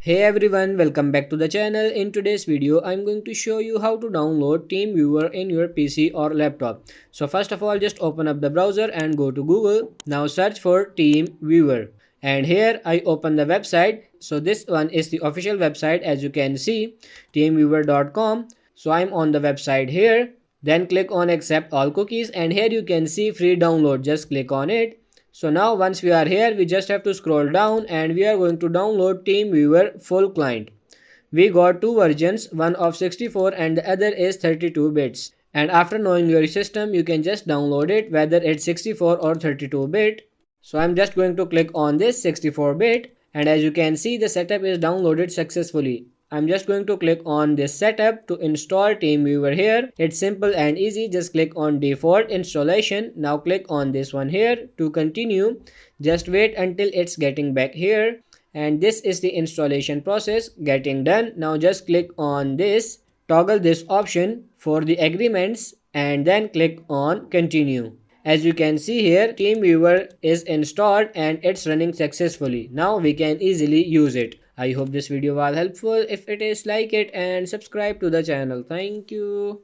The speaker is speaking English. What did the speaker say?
Hey everyone, welcome back to the channel. In today's video, I'm going to show you how to download TeamViewer in your PC or laptop. So first of all, just open up the browser and go to Google. Now search for TeamViewer. And here I open the website. So this one is the official website, as you can see, teamviewer.com. So I'm on the website here. Then click on accept all cookies and here you can see free download. Just click on it. So now once we are here, we just have to scroll down and we are going to download TeamViewer full client. We got two versions, one of 64 and the other is 32 bits. And after knowing your system, you can just download it whether it's 64 or 32 bit. So I'm just going to click on this 64 bit and as you can see the setup is downloaded successfully. I'm just going to click on this setup to install TeamViewer here. It's simple and easy. Just click on default installation. Now click on this one here to continue. Just wait until it's getting back here. And this is the installation process getting done. Now just click on this, toggle this option for the agreements and then click on continue. As you can see here, TeamViewer is installed and it's running successfully. Now we can easily use it. I hope this video was helpful. If it is, like it and subscribe to the channel. Thank you.